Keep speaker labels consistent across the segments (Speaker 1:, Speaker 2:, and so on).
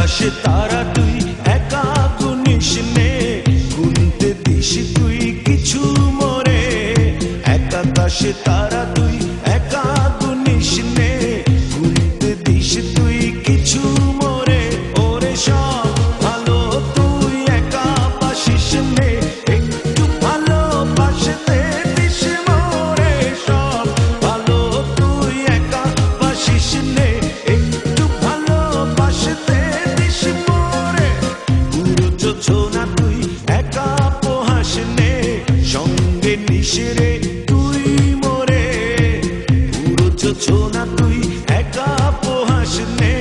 Speaker 1: আকাশে তারা তুই একা গুনিস নে, গুনতে দিস তুই কিছু মোরে। এক আকাশে তারা তুই একা গুনিস নে, গুনতে দিস তুই কিছু মোরে। ওরে সব ভালো তুই একা বাসিস নে, একটু ভালোবাসতে দিস মোরে। সব ভালো তুই একা বাসিস নে, একটু ভালোবাসতে দিস মোরে। পুরো যোজনা তুই একা পোহাস নে, সঙ্গে নিস রে তুই মোরে। পুরো যোজনা তুই একা পোহাস নে,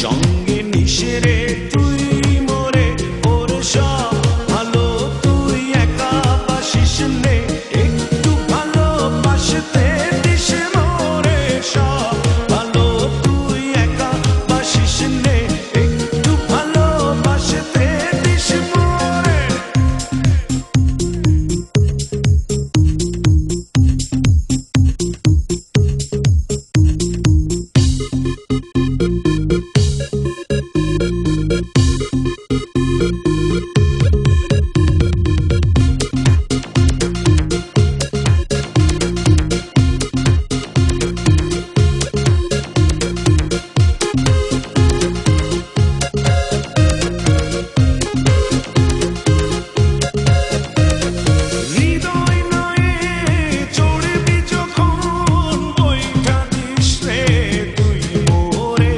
Speaker 1: সঙ্গে নিস রে তুই মোরে। ওর সব ভালো তুই একা বাসিস নে, একটু ভালোবাসতে দিস মোরে। সব ভালো তুই একা বাসিস নে, একটু ভালোবাসতে দিস মোরে। হৃদয় নয়ে চড়বি যখন বইটা দিস রে তুই মোরে।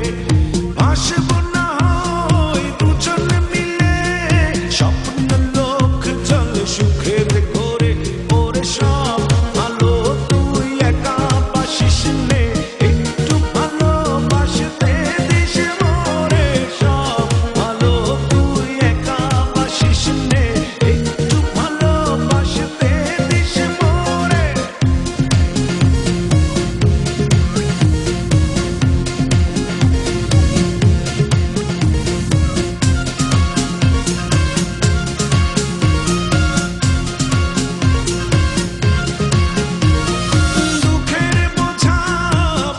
Speaker 1: ভাসব না হয় দুজন মিলে, স্বপ্ন লোক চল সুখের ঘোরে। ওরে সব ভালো তুই একা বাসিস নে, একটু ভালোবাসতে দিস মোরে। সব ভালো তুই একা বাসিস নে, একটু ভালোবাসতে দিস মোরে। দুঃখের বোঝা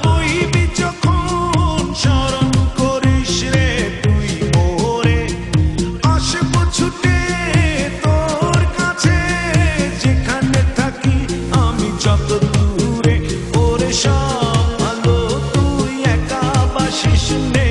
Speaker 1: বইবি যখন, স্মরণ করিস রে তুই মোরে। আসব ছুটে তোর কাছে, যেখানে থাকি আমি যত দূরে। ওরে সব ভালো তুই একা বাসিস নে,